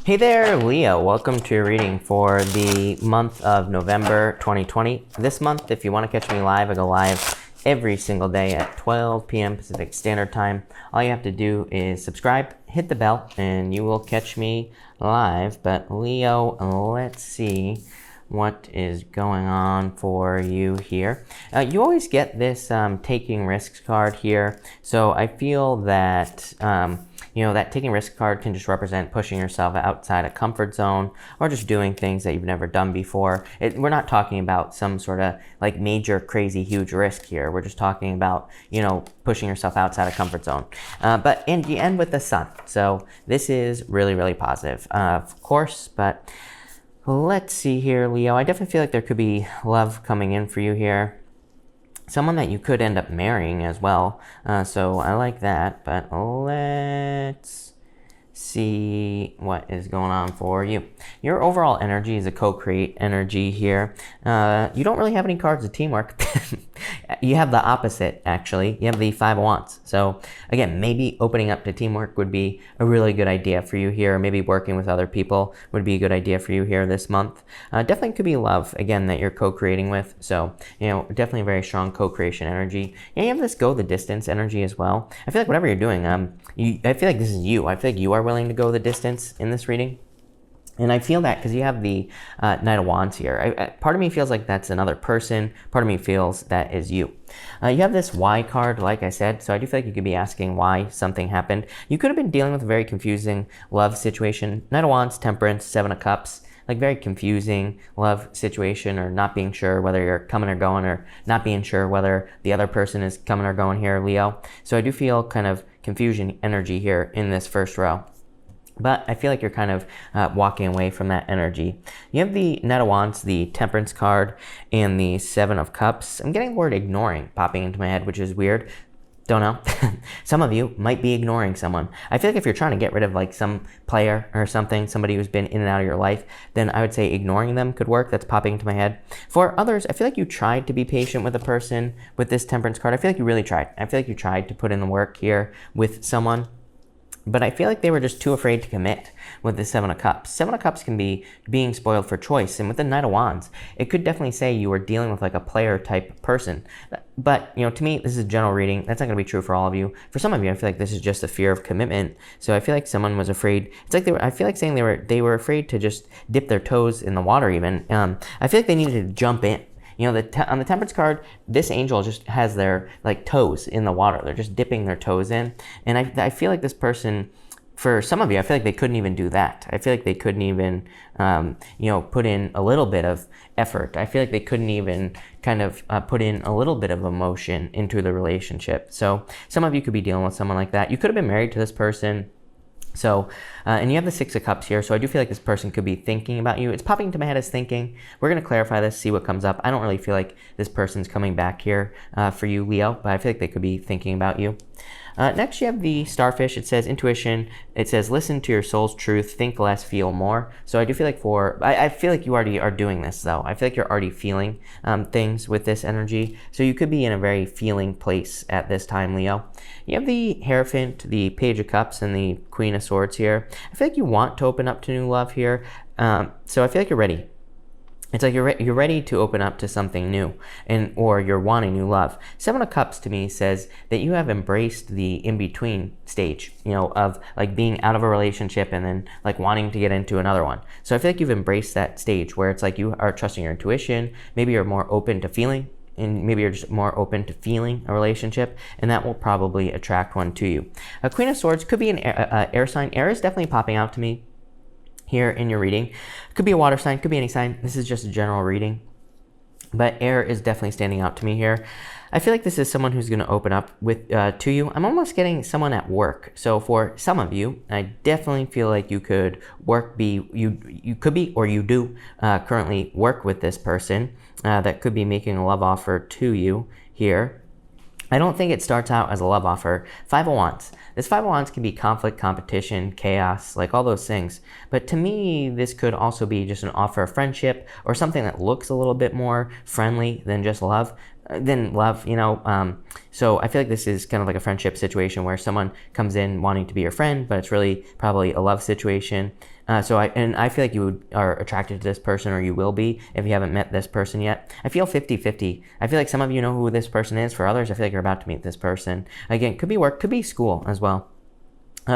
Hey there, Leo. Welcome to your reading for the month of November 2020. This month, if you want to catch me live, I go live every single day at 12 p.m. Pacific Standard Time. All you have to do is subscribe, hit the bell, and you will catch me live. But Leo, let's see what is going on for you here. You always get this taking risks card here. So I feel that that taking risk card can just represent pushing yourself outside a comfort zone or just doing things that you've never done before. We're not talking about some sort of like major, crazy, huge risk here. We're just talking about, pushing yourself outside a comfort zone. And you end with the sun. So this is really, really positive, of course, but let's see here, Leo. I definitely feel like there could be love coming in for you here. Someone that you could end up marrying as well. So I like that, but let's see what is going on for you. Your overall energy is a co-create energy here. You don't really have any cards of teamwork. You have the opposite, actually. You have the Five of Wands. So again, maybe opening up to teamwork would be a really good idea for you here. Maybe working with other people would be a good idea for you here this month. Definitely could be love, again, that you're co-creating with. So, definitely a very strong co-creation energy. And you have this go the distance energy as well. I feel like whatever you're doing, I feel like this is you. I feel like you are willing to go the distance in this reading. And I feel that because you have the Knight of Wands here. Part of me feels like that's another person. Part of me feels that is you. You have this why card, like I said. So I do feel like you could be asking why something happened. You could have been dealing with a very confusing love situation. Knight of Wands, Temperance, Seven of Cups. Like very confusing love situation, or not being sure whether you're coming or going, or not being sure whether the other person is coming or going here, Leo. So I do feel kind of confusion energy here in this first row. But I feel like you're kind of walking away from that energy. You have the Knight of Wands, the Temperance card, and the Seven of Cups. I'm getting the word ignoring popping into my head, which is weird. Don't know. Some of you might be ignoring someone. I feel like if you're trying to get rid of like some player or something, somebody who's been in and out of your life, then I would say ignoring them could work. That's popping into my head. For others, I feel like you tried to be patient with a person with this Temperance card. I feel like you really tried. I feel like you tried to put in the work here with someone. But I feel like they were just too afraid to commit with the Seven of Cups. Seven of Cups can be being spoiled for choice. And with the Knight of Wands, it could definitely say you were dealing with like a player type person. But, to me, this is a general reading. That's not going to be true for all of you. For some of you, I feel like this is just a fear of commitment. So I feel like someone was afraid. It's like I feel like saying they were afraid to just dip their toes in the water even. I feel like they needed to jump in. On the Temperance card, this angel just has their like toes in the water. They're just dipping their toes in. And I feel like this person, for some of you, I feel like they couldn't even do that. I feel like they couldn't even, put in a little bit of effort. I feel like they couldn't even kind of put in a little bit of emotion into the relationship. So some of you could be dealing with someone like that. You could have been married to this person. So, and you have the Six of Cups here, so I do feel like this person could be thinking about you. It's popping into my head as thinking. We're going to clarify this, see what comes up. I don't really feel like this person's coming back here for you, Leo, but I feel like they could be thinking about you. Next, you have the Starfish. It says intuition. It says listen to your soul's truth, think less, feel more. So I do feel like I feel like you already are doing this, though. I feel like you're already feeling things with this energy. So you could be in a very feeling place at this time, Leo. You have the Hierophant, the Page of Cups, and the Queen of Swords here. I feel like you want to open up to new love here. So I feel like you're ready. It's like you're ready to open up to something new, or you're wanting new love. Seven of Cups to me says that you have embraced the in-between stage, of like being out of a relationship and then like wanting to get into another one. So I feel like you've embraced that stage where it's like you are trusting your intuition. Maybe you're more open to feeling, and maybe you're just more open to feeling a relationship, and that will probably attract one to you. A Queen of Swords could be an air sign. Air is definitely popping out to me here in your reading. Could be a water sign, could be any sign. This is just a general reading, but air is definitely standing out to me here. I feel like this is someone who's going to open up with to you. I'm almost getting someone at work. So for some of you, I definitely feel like you could you could be, or you do currently work with this person that could be making a love offer to you here. I don't think it starts out as a love offer. Five of Wands. This Five of Wands can be conflict, competition, chaos, like all those things. But to me, this could also be just an offer of friendship, or something that looks a little bit more friendly than just love. So I feel like this is kind of like a friendship situation where someone comes in wanting to be your friend, but it's really probably a love situation. I feel like you are attracted to this person, or you will be if you haven't met this person yet. I feel 50-50. I feel like some of you know who this person is. For others, I feel like you're about to meet this person. Again, could be work, could be school as well.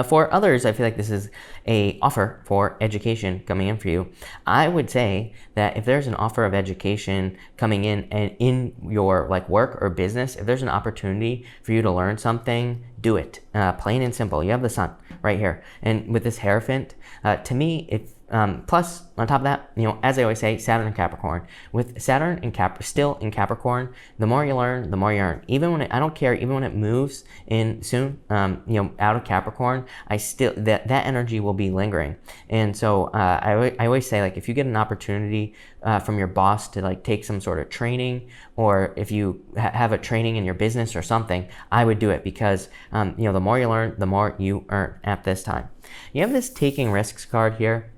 For others, I feel like this is a offer for education coming in for you. I would say that if there's an offer of education coming in and in your like work or business, if there's an opportunity for you to learn something, do it. Plain and simple. You have the sun right here. And with this Hierophant, to me, if plus, on top of that, as I always say, Saturn and Capricorn. With Saturn and still in Capricorn, the more you learn, the more you earn. Even when I don't care, even when it moves in soon, out of Capricorn, I still that energy will be lingering. And so I always say, like, if you get an opportunity from your boss to like take some sort of training, or if you have a training in your business or something, I would do it because the more you learn, the more you earn at this time. You have this taking risks card here.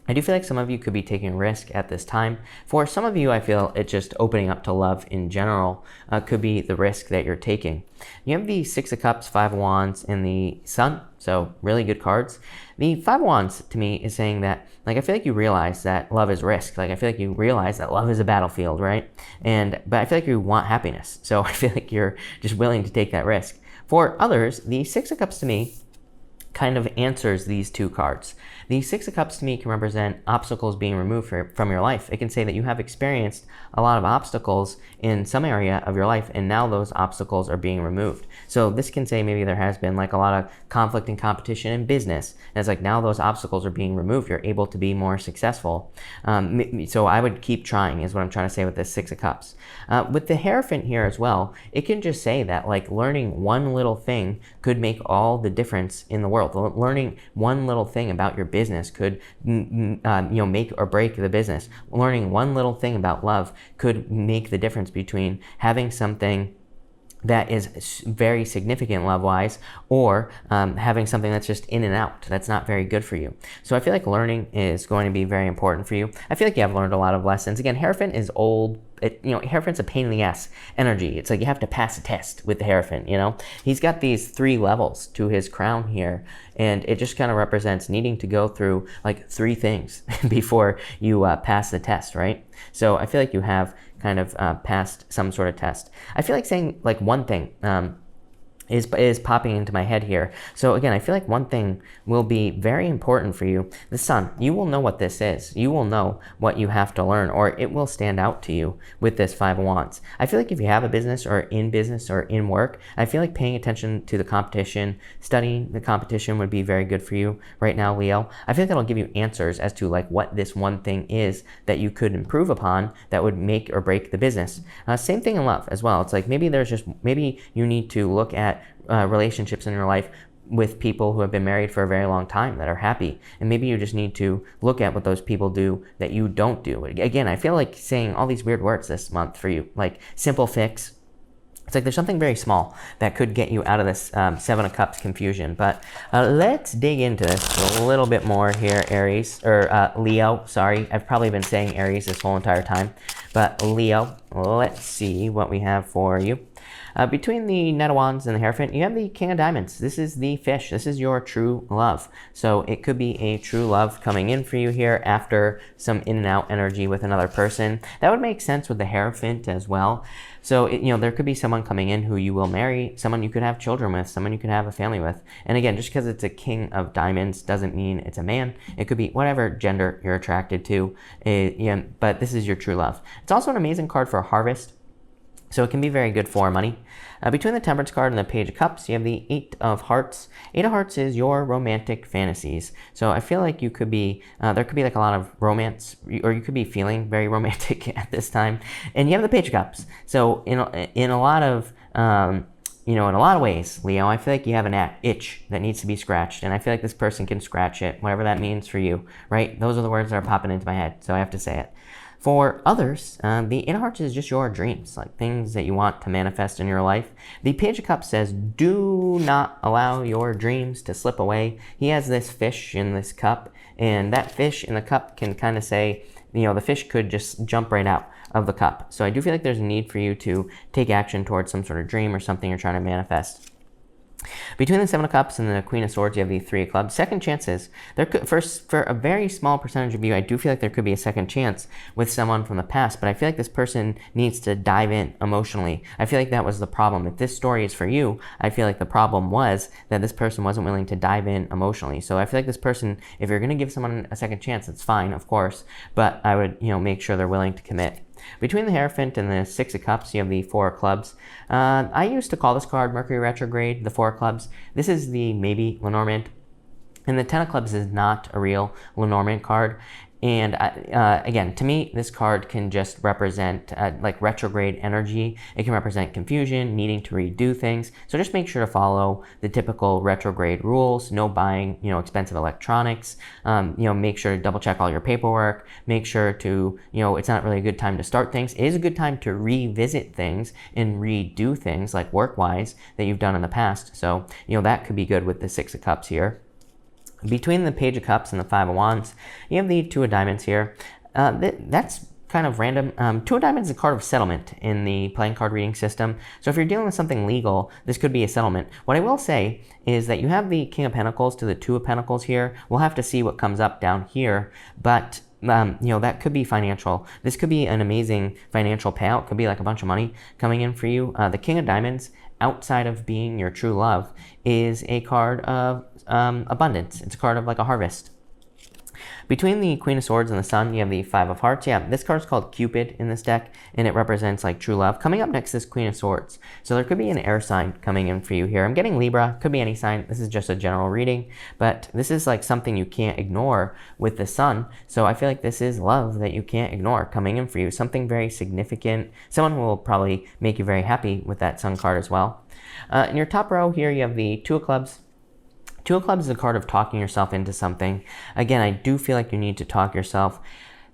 I do feel like some of you could be taking risk at this time. For some of you, I feel it's just opening up to love in general could be the risk that you're taking. You have the Six of Cups, Five of Wands, and the Sun, so really good cards. The Five of Wands to me is saying that, like, I feel like you realize that love is risk. Like, I feel like you realize that love is a battlefield, right? But I feel like you want happiness, so I feel like you're just willing to take that risk. For others, the Six of Cups to me kind of answers these two cards. The Six of Cups to me can represent obstacles being removed from your life. It can say that you have experienced a lot of obstacles in some area of your life, and now those obstacles are being removed. So this can say maybe there has been like a lot of conflict and competition in business, and it's like now those obstacles are being removed. You're able to be more successful. So I would keep trying is what I'm trying to say with this Six of Cups. With the Hierophant here as well, it can just say that like learning one little thing could make all the difference in the world. Learning one little thing about your business could make or break the business. Learning one little thing about love could make the difference between having something that is very significant love-wise, or having something that's just in and out, that's not very good for you. So I feel like learning is going to be very important for you. I feel like you have learned a lot of lessons. Again, Hierophant is old. Hierophant's a pain in the ass energy. It's like you have to pass a test with the Hierophant, He's got these 3 levels to his crown here, and it just kind of represents needing to go through like 3 things before you pass the test, right? So I feel like you have kind of passed some sort of test. I feel like saying like one thing is popping into my head here. So again, I feel like one thing will be very important for you. The Sun, you will know what this is. You will know what you have to learn, or it will stand out to you with this Five of Wands. I feel like if you have a business or in work, I feel like paying attention to the competition, studying the competition would be very good for you right now, Leo. I feel like that'll give you answers as to like what this one thing is that you could improve upon that would make or break the business. Same thing in love as well. It's like maybe you need to look at relationships in your life with people who have been married for a very long time that are happy, and maybe you just need to look at what those people do that you don't do. Again, I feel like saying all these weird words this month for you, like simple fix. It's like there's something very small that could get you out of this Seven of Cups confusion. But let's dig into this a little bit more here, Aries, or Leo, sorry. I've probably been saying Aries this whole entire time. But Leo, let's see what we have for you. Between the Knight of Wands and the Hierophant, you have the King of Diamonds. This is the fish. This is your true love. So it could be a true love coming in for you here after some in and out energy with another person. That would make sense with the Hierophant as well. So, there could be someone coming in who you will marry, someone you could have children with, someone you could have a family with. And again, just because it's a King of Diamonds doesn't mean it's a man. It could be whatever gender you're attracted to, but this is your true love. It's also an amazing card for harvest. So it can be very good for money. Between the Temperance card and the Page of Cups, you have the Eight of Hearts. Eight of Hearts is your romantic fantasies. So I feel like you could be, there could be like a lot of romance, or you could be feeling very romantic at this time. And you have the Page of Cups. So in a lot of, in a lot of ways, Leo, I feel like you have an itch that needs to be scratched. And I feel like this person can scratch it, whatever that means for you, right? Those are the words that are popping into my head, so I have to say it. For others, the Eight of Hearts is just your dreams, like things that you want to manifest in your life. The Page of Cups says, do not allow your dreams to slip away. He has this fish in this cup, and that fish in the cup can kind of say, the fish could just jump right out of the cup. So I do feel like there's a need for you to take action towards some sort of dream or something you're trying to manifest. Between the Seven of Cups and the Queen of Swords, you have the Three of Clubs. Second chances. There could, for a very small percentage of you, I do feel like there could be a second chance with someone from the past, but I feel like this person needs to dive in emotionally. I feel like that was the problem. If this story is for you, I feel like the problem was that this person wasn't willing to dive in emotionally. So I feel like this person, if you're going to give someone a second chance, it's fine, of course, but I would, make sure they're willing to commit. Between the Hierophant and the Six of Cups, you have the Four of Clubs. I used to call this card Mercury retrograde, the Four of Clubs. This is the maybe Lenormand. And the Ten of Clubs is not a real Lenormand card. And again, to me, this card can just represent like retrograde energy. It can represent confusion, needing to redo things. So just make sure to follow the typical retrograde rules. No buying, expensive electronics. Make sure to double check all your paperwork. Make sure to, it's not really a good time to start things. It is a good time to revisit things and redo things like work-wise that you've done in the past. So, that could be good with the Six of Cups here. Between the Page of Cups and the Five of Wands, you have the Two of Diamonds here. That's kind of random. Two of Diamonds is a card of settlement in the playing card reading system. So if you're dealing with something legal, this could be a settlement. What I will say is that you have the King of Pentacles to the Two of Pentacles here. We'll have to see what comes up down here, but that could be financial. This could be an amazing financial payout. Could be like a bunch of money coming in for you. The King of Diamonds, outside of being your true love, is a card of abundance. It's a card of like a harvest. Between the Queen of Swords and the Sun, you have the Five of Hearts. Yeah, this card is called Cupid in this deck, and it represents like true love. Coming up next is Queen of Swords. So there could be an air sign coming in for you here. I'm getting Libra, could be any sign. This is just a general reading, but this is like something you can't ignore with the Sun. So I feel like this is love that you can't ignore coming in for you. Something very significant. Someone who will probably make you very happy with that Sun card as well. In your top row here, you have the Two of Clubs. Two of Clubs is a card of talking yourself into something. Again, I do feel like you need to talk yourself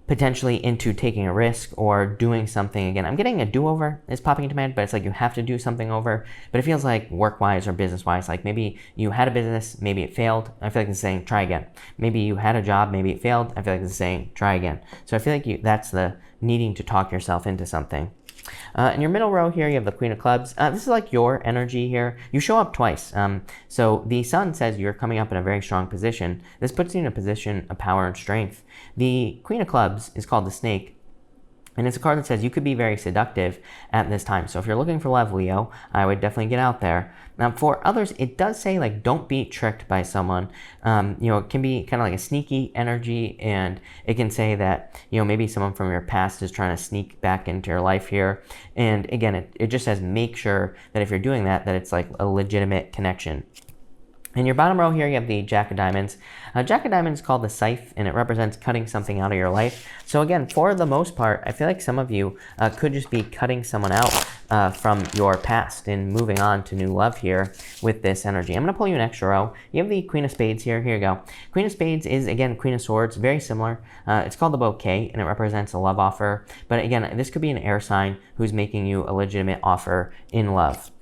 potentially into taking a risk or doing something again. I'm getting a do-over is popping into my head, but it's like you have to do something over. But it feels like work-wise or business-wise, like maybe you had a business, maybe it failed. I feel like it's saying try again. Maybe you had a job, maybe it failed. I feel like it's saying try again. So I feel like that's the needing to talk yourself into something. In your middle row here, you have the Queen of Clubs. This is like your energy here. You show up twice. So the Sun says you're coming up in a very strong position. This puts you in a position of power and strength. The Queen of Clubs is called the Snake. And it's a card that says you could be very seductive at this time. So if you're looking for love, Leo, I would definitely get out there. Now, for others, it does say, like, don't be tricked by someone. It can be kind of like a sneaky energy, and it can say that, maybe someone from your past is trying to sneak back into your life here. And again, it just says make sure that if you're doing that, that it's like a legitimate connection. In your bottom row here, you have the Jack of Diamonds. Jack of Diamonds is called the Scythe, and it represents cutting something out of your life. So again, for the most part, I feel like some of you could just be cutting someone out from your past and moving on to new love here with this energy. I'm going to pull you an extra row. You have the Queen of Spades here. Here you go. Queen of Spades is, again, Queen of Swords, very similar. It's called the Bouquet, and it represents a love offer. But again, this could be an air sign who's making you a legitimate offer in love.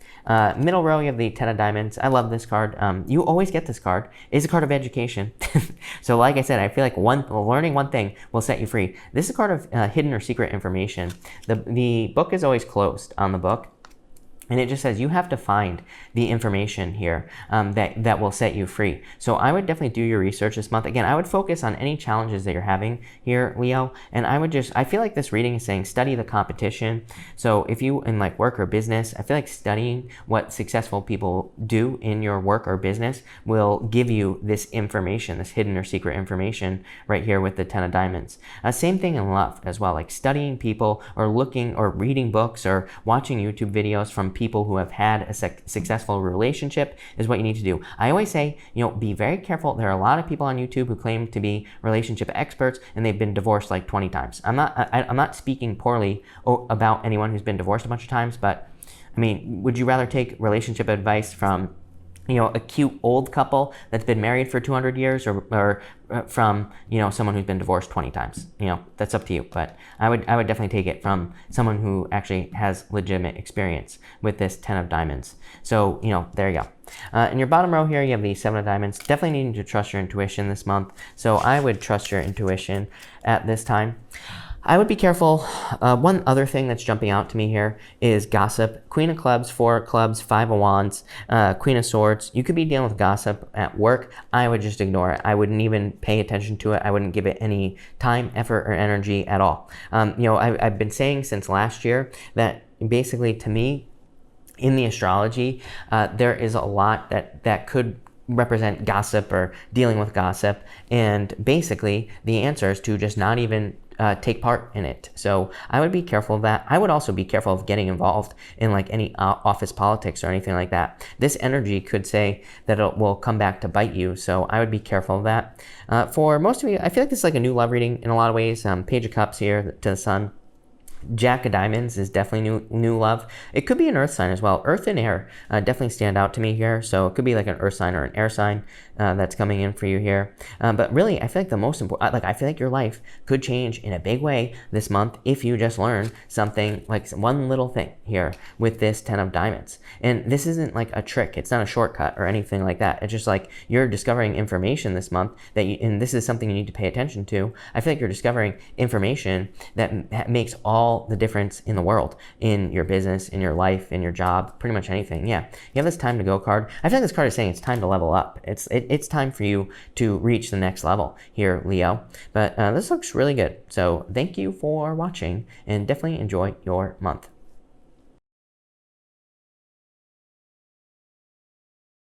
Middle row, you have the Ten of Diamonds. I love this card. You always get this card. It's a card of education. So like I said, I feel like learning one thing will set you free. This is a card of hidden or secret information. The book is always closed on the book. And it just says you have to find the information here that will set you free. So I would definitely do your research this month. Again, I would focus on any challenges that you're having here, Leo. And I feel like this reading is saying study the competition. So if you in like work or business, I feel like studying what successful people do in your work or business will give you this information, this hidden or secret information right here with the Ten of Diamonds. Same thing in love as well, like studying people or looking or reading books or watching YouTube videos from people who have had a successful relationship is what you need to do. I always say, be very careful. There are a lot of people on YouTube who claim to be relationship experts and they've been divorced like 20 times. I'm not speaking poorly about anyone who's been divorced a bunch of times, but I mean, would you rather take relationship advice from a cute old couple that's been married for 200 years or from, someone who's been divorced 20 times? That's up to you. But I would definitely take it from someone who actually has legitimate experience with this Ten of Diamonds. So, there you go. In your bottom row here, you have the Seven of Diamonds. Definitely needing to trust your intuition this month. So I would trust your intuition at this time. I would be careful. One other thing that's jumping out to me here is gossip. Queen of Clubs, Four of Clubs, Five of Wands, Queen of Swords. You could be dealing with gossip at work. I would just ignore it. I wouldn't even pay attention to it. I wouldn't give it any time, effort, or energy at all. I've been saying since last year that basically, to me, in the astrology, there is a lot that could represent gossip or dealing with gossip, and basically the answer is to just not even take part in it. So I would be careful of that. I would also be careful of getting involved in like any office politics or anything like that. This energy could say that it will come back to bite you, so I would be careful of that. For most of you, I feel like this is like a new love reading in a lot of ways. Page of Cups here to the Sun. Jack of Diamonds is definitely new love. It could be an earth sign as well. Earth and air definitely stand out to me here. So it could be like an earth sign or an air sign that's coming in for you here. But really, I feel like the most important, I feel like your life could change in a big way this month if you just learn something, like one little thing here with this 10 of Diamonds. And this isn't like a trick. It's not a shortcut or anything like that. It's just like you're discovering information this month and this is something you need to pay attention to. I feel like you're discovering information that makes all the difference in the world, in your business, in your life, in your job, pretty much anything. Yeah, you have this time to go card. I feel like this card is saying it's time to level up. It's time for you to reach the next level here, Leo. But this looks really good. So thank you for watching and definitely enjoy your month.